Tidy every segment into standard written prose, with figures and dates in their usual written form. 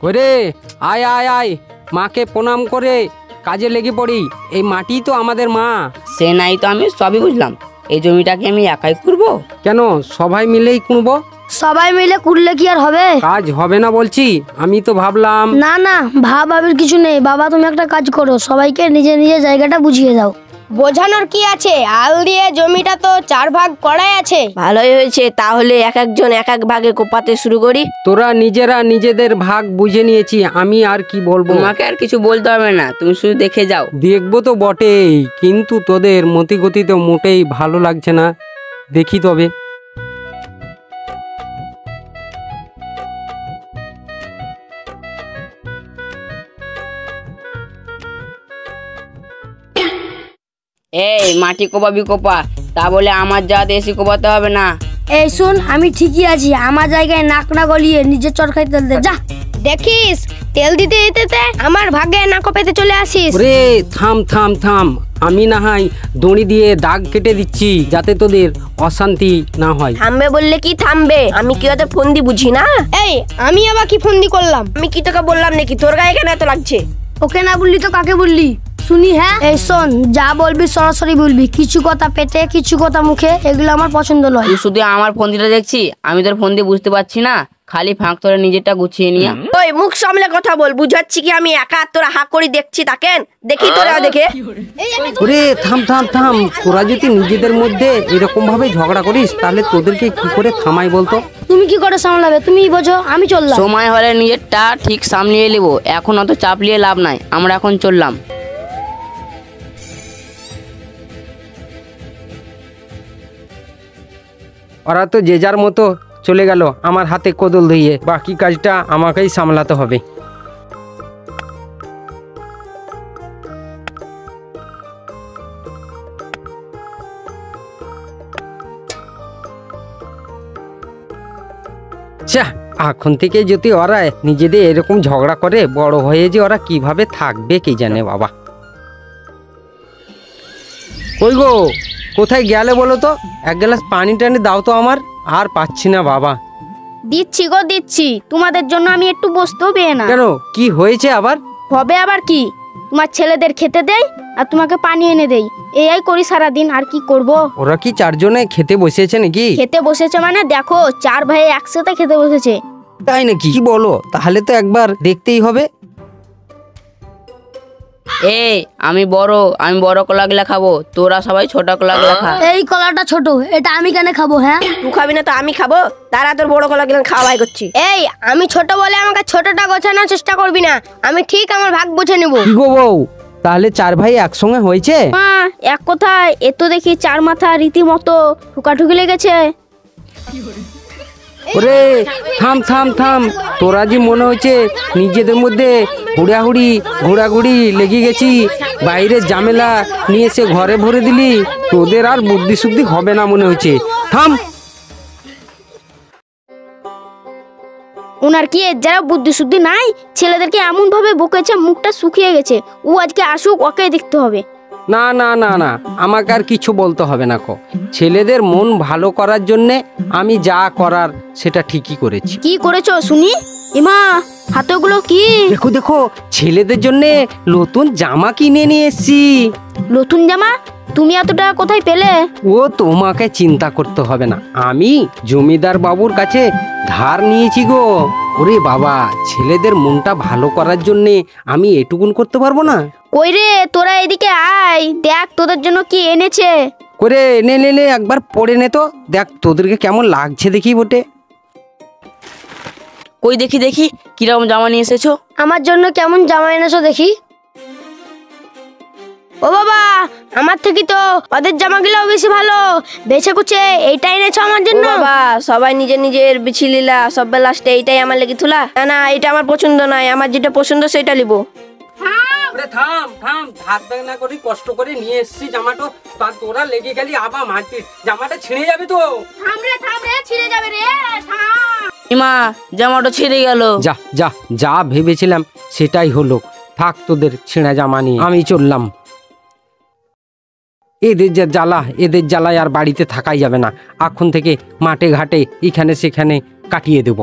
ওরে আয় আয় আয়, মাকে প্রণাম করে কাজে লেগে পড়ি। এই মাটি তো আমাদের মা। সে নাই তো আমি সবই বুঝলাম, এই জমিটাকে আমি একাই করবো? কেন, সবাই মিলেই কুঁড়বো। সবাই মিলে কুড়লে কি আর হবে? কাজ হবে না বলছি, আমি তো ভাবলাম। না না, ভাবির কিছু নেই বাবা, তুমি একটা কাজ করো, সবাইকে নিজের নিজের জায়গাটা বুঝিয়ে দাও। বোঝানোর কি আছে, আল দিয়ে জমিটা তো 4 ভাগ করাই আছে। ভালোই হয়েছে, তাহলে এক একজন এক এক ভাগে কোপাতে শুরু করি। তোরা নিজেরা নিজেদের ভাগ বুঝে নিয়েছি, আমি আর কি বলবো। তোমাকে আর কিছু বলতে হবে না, তুমি শুধু দেখে যাও। দেখবো তো বটেই, কিন্তু তোদের মতিগতি তো মোটেই ভালো লাগছে না। দেখি তবে। এই মাটি কোপাবি কোপা, তা বলে আমার জাত এসে কোপাতে হবে না। এই শোন, আমি ঠিকই আছি, আমার জায়গায় নাক না গলিয়ে নিজের চরকায় তেল দে যা। দেখিস তেল দিতে দিতে আমার ভাগে নাক পেতে চলে আসিস। ওরে থাম থাম থাম, আমি না হয় দড়ি দিয়ে দাগ কেটে দিচ্ছি যাতে তোদের অশান্তি না হয়। থামবে বললে কি থামবে? আমি কি ওদের ফন্দি বুঝি না? এই আমি আবার কি ফন্দি করলাম? আমি কি তোকে বললাম নাকি তোর গায়ে কেন এত লাগছে? ওকে না বললি তো কাকে বললি শুনি? হ্যাঁ, এই শোন, যা বলবি সরাসরি বলবি, কিছু কথা পেটে কিছু কথা মুখে, এগুলো আমার পছন্দ নয়। তুই শুধু আমার ফন্দিটা দেখছি, আমি তোর ফন্দি বুঝতে পারছি না। খালি ফাঁক তোরা নিজেরটা গুছিয়ে নিয়া। ওই মুখ সামলে কথা বল, বুঝাচ্ছি কি আমি একা, তোরা হাঁ করে দেখছি তাকেন, দেখি তোরা দেখে। ওরে থাম থাম থাম, তোরা যদি নিজেদের মধ্যে এরকম ভাবে ঝগড়া করিস তাহলে তোদেরকে কি করে থামাই বলতো? তুমি কি করে সামলাবে, তুমি বোঝো, আমি চললাম। সময় হলে নিজেরটা ঠিক সামলিয়ে নেবো, এখন অত চাপ নিয়ে লাভ নাই, আমরা এখন চললাম। ওরা তো যে যার মতো চলে গেল, আমার হাতে কোদল ধরিয়ে। বাকি কাজটা আমাকেই সামলাতে হবে। এখন থেকে যদি ওরা নিজেদের এরকম ঝগড়া করে, বড় হয়ে যে ওরা কিভাবে থাকবে কে জানে বাবা। কই গো, কোথায় গেলে বলো তো? এক গ্লাস পানি টানি দাও তো, আমার আর পাচ্ছি না বাবা। দিচ্ছি গো দিচ্ছি, তোমাদের জন্য আমি একটু বসতেও পেয়ে না। কেন, কি হয়েছে আবার? হবে আবার কি, তোমার ছেলেদের খেতে দেই আর তোমাকে পানি এনে দেই, এই করি সারাদিন, আর কি করব। ওরা কি 4 জনে খেতে বসেছে নাকি? খেতে বসেছে মানে দেখো, 4 ভাই একসাথে খেতে বসেছে। তাই নাকি? কি বলো? তাহলে তো একবার দেখতেই হবে। আমি বড় কলাগুলা খাবো, তোরা সবাই ছোট কলাগুলা খা। এই কলাটা ছোট, এটা আমি কেন খাবো? হ্যাঁ, তুই খাবি না তো আমি খাবো? তারা তোর বড় কলা গেলেন খাওয়াই করছি। এই আমি ছোট বলে আমাকে ছোটটা গোছানোর চেষ্টা করবি না, আমি ঠিক আমার ভাগ বুঝে নেব। কি গো বউ, তাহলে 4 ভাই একসঙ্গে হয়েছে? মা, এক কথায় এত দেখি 4 মাথা রীতিমতো ঠুকাঠুকি লেগেছে। ওরে থাম থাম থাম, তোরা যে মনে হচ্ছে নিজেদের মধ্যে হুড়াহুড়ি ঘোরাঘুড়ি লেগে গেছি, বাইরের ঝামেলা নিয়ে এসে ঘরে ভরে দিলি। তোদের আর বুদ্ধি শুদ্ধি হবে না মনে হচ্ছে। থাম। ওনার কি যারা বুদ্ধি শুদ্ধি নাই, ছেলেদেরকে এমন ভাবে বকেছে মুখটা শুকিয়ে গেছে। ও আজকে আসুক, ওকে দেখতে হবে। না না না না, আমাকে আর কিছু বলতে হবে না কো। ছেলেদের মন ভালো করার জন্যে আমি যা করার সেটা ঠিকই করেছি। কি করেছো শুনি? ইমা, হাতগুলো কি? দেখো দেখো, ছেলেদের জন্যে নতুন জামা কিনে নিয়ে এসছি। নতুন জামা? তুমি এত টাকা কোথায় পেলে? ও তোমাকে চিন্তা করতে হবে না, আমি জমিদার বাবুর কাছে ধার নিয়েছি গো। ওরে বাবা, ছেলেদের মনটা ভালো করার জন্যে আমি এটুকুন করতে পারবো না? কই রে, তোরা এদিকে আয়, দেখ তোদের জন্য কি এনেছে। করে নে নে নে, একবার পড়ে নে তো, দেখ তোদেরকে কেমন লাগছে দেখি বটে। কই দেখি দেখি কিরকম জামা নিয়ে এসেছো। আমার জন্য কেমন জামা এনেছো দেখি। ও বাবা, আমার থেকে তো ওদের জামাগুলোও বেশি ভালো। বেছে কুচে এইটা এনেছো আমার জন্য? বাবা, সবাই নিজের নিজের বিছি লীলা, সব লাস্টে এইটাই আমার লেগে তুলা। না না, এটা আমার পছন্দ নয়, আমার যেটা পছন্দ সেটা নিবো। থাম থাম, ধার ধার না করি কষ্ট করে নিয়ে এসছি জামাটা, তার তোরা লেগে গেলি আবার মারপিট, জামাটা ছিঁড়ে যাবে তো। থাম রে, ছিঁড়ে যাবে রে, থাম। ইমা, জামাটা ছিঁড়ে গেল। যা যা, যা ভেবেছিলাম সেটাই হলো। থাক তোদের ছেঁড়া জামা নিয়ে, আমি চললাম। এদের যা জ্বালা, এদের জ্বালায় আর বাড়িতে থাকাই যাবে না। এখন থেকে মাঠে ঘাটে এখানে সেখানে কাটিয়ে দেব।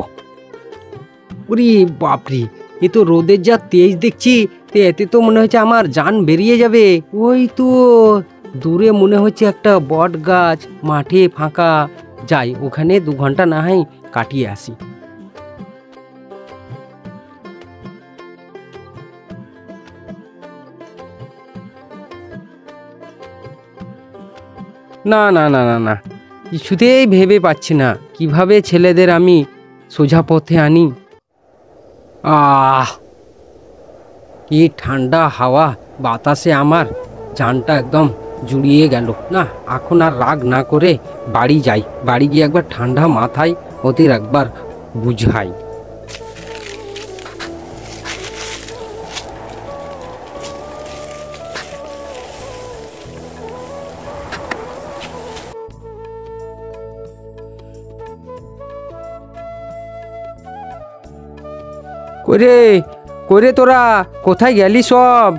ওরে বাপরে, এ তো রোদের যা তেজ দেখছি, তো এতে তো মনে হচ্ছে আমার জান বেরিয়ে যাবে। ওই তো দূরে মনে হচ্ছে একটা বট গাছ, মাঠে ফাঁকা। যাই, ওখানে 2 ঘন্টা না হয় কাটিয়ে আসি। না না না না না, কিছুতেই ভেবে পাচ্ছি না কিভাবে ছেলেদের আমি সোজা পথে আনি। কি ঠান্ডা হাওয়া বাতাসে আমার জানটা একদম জুড়িয়ে গেল। না, এখন আর রাগ না করে বাড়ি যাই, বাড়ি গিয়ে একবার ঠান্ডা মাথায় ওদের একবার বুঝাই। করে করে তোরা কোথায় গেলি সব?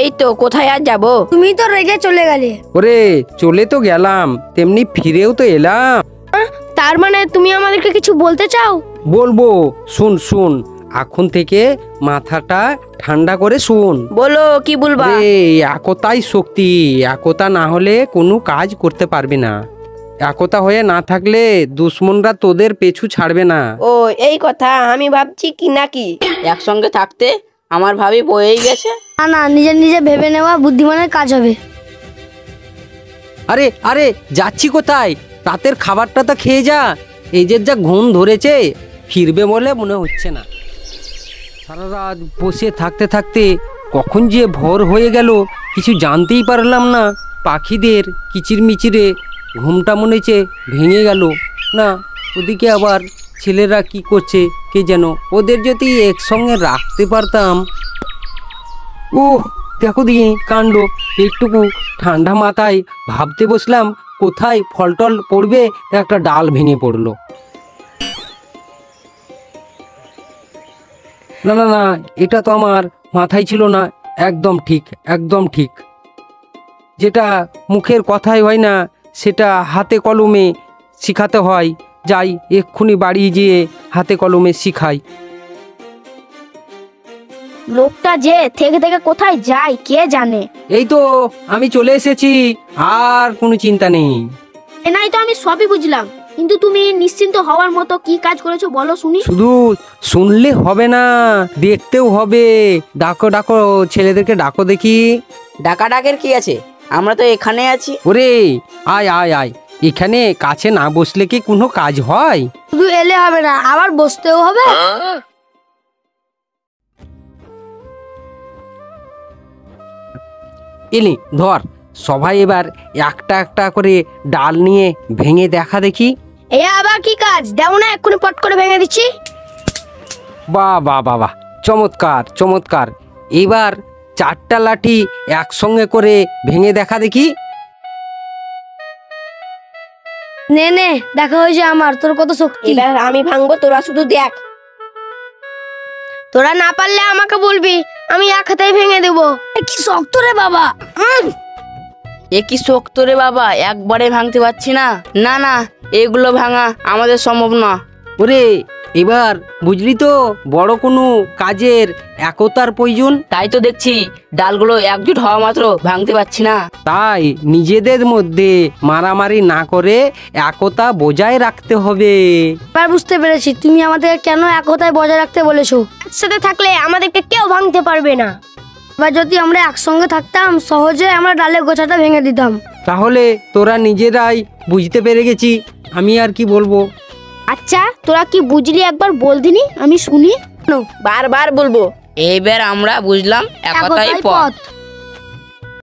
এই তো, কোথায় আর যাবো? তুমি তো রেগে চলে গেলে। ওরে চলে তো গেলাম, তেমনি ফিরেও তো এলাম। তার মানে তুমি আমাদেরকে কিছু বলতে চাও? বলবো, শুন শুন, এখন থেকে মাথাটা ঠান্ডা করে শুন। বলো, কি বলবা? একতাই শক্তি, একতা না হলে কোনো কাজ করতে পারবে না। একতা হয়ে না থাকলে দুশ্মনরা তোদের পেছু ছাড়বে না। ও এই কথা, আমি ভাবছি কি নাকি একসঙ্গে থাকতে আমার ভাবি বয়েই গেছে। না না, নিজে নিজে ভেবে নেওয়া বুদ্ধিমানের কাজ হবে। আরে আরে যাচ্ছি কোথায়? রাতের খাবারটা তো খেয়ে যা। এই যে যা ঘুম ধরেছে, ফিরবে বলে মনে হচ্ছে না। সারা রাত বসে থাকতে থাকতে কখন যে ভোর হয়ে গেল কিছু জানতেই পারলাম না। পাখিদের কিচিরমিচিরে ঘুমটা মনে হচ্ছে ভেঙে গেল। না, ওদিকে আবার ছেলেরা কি করছে কে যেন, ওদের যদি একসঙ্গে রাখতে পারতাম। দেখো দিকে কাণ্ড। একটুকু ঠান্ডা মাথায় ভাবতে বসলাম কোথায় ফলটল পড়বে, একটা ডাল ভেঙে পড়লো। না না না, এটা তো আমার মাথায় ছিল না। একদম ঠিক, একদম ঠিক। যেটা মুখের কথাই হয় না, সেটা হাতে কলমে শিখাতে হয়। যাই, এক্ষুনি বাড়ি গিয়ে হাতে কলমে শিখাই। লোকটা যে থেকে থেকে কোথায় যায় কে জানে। এই তো আমি চলে এসেছি, আর কোনো চিন্তা নেই। এনাই তো আমি সবই বুঝলাম, কিন্তু তুমি নিশ্চিন্ত হওয়ার মতো কি কাজ করেছো বলো শুনি। শুধু শুনলে হবে না, দেখতেও হবে। ডাকো ডাকো, ছেলেদেরকে ডাকো দেখি। ডাকাডাকের কি আছে, আমরা তো এখানে আছি। ওরে আয় আয় আয়, এখানে কাছে না বসলে কি কোনো কাজ হয়? শুধু এলে হবে না, আবার বসতেও হবে। এলি ধর, সবাই এবার একটা একটা করে ডাল নিয়ে ভেঙে দেখা দেখি। এ আবার কি কাজ? দেও না, এক্ষুনি পট করে ভেঙে দিচ্ছি। বাহ বাহ বাহ বাহ, চমৎকার চমৎকার। এবার 4টা লাঠি একসঙ্গে করে ভেঙে দেখা দেখি। নে নে, দেখা হয়েছে আমার, তোর কত শক্তি। এবার আমি ভাঙবো, তোরা শুধু দেখ। তোরা না পারলে আমাকে বলবি, আমি এক হাতেই ভেঙে দেবো। কি শক্ত রে বাবা। এ কি শক্ত রে বাবা, একবারে ভাঙতে পারছি না। না না, এগুলো ভাঙা আমাদের সম্ভব না। ওরে এবার বুঝলি তো, বড় কোনো কাজের একতার প্রয়োজন। তাই তো দেখছি ডালগুলো একজুট হওয়া মাত্র ভাঙতে পারছি না। তাই নিজেদের মধ্যে মারামারি না করে একতা বজায় রাখতে হবে। এবার বুঝতে পেরেছি তুমি আমাদের কেন একতায় বজায় রাখতে বলেছো। একসাথে থাকলে আমাদেরকে কেউ ভাঙতে পারবে না। এবার যদি আমরা একসঙ্গে থাকতাম, সহজে আমরা ডালের গোছাটা ভেঙে দিতাম। তাহলে তোরা নিজেরাই বুঝতে পেরে গেছি, আমি আর কি বলবো। আচ্ছা তোরা কি বুঝলি একবার বল দিনি, আমি শুনি। বারবার বলবো। এইবার আমরা বুঝলাম একতাই পথ।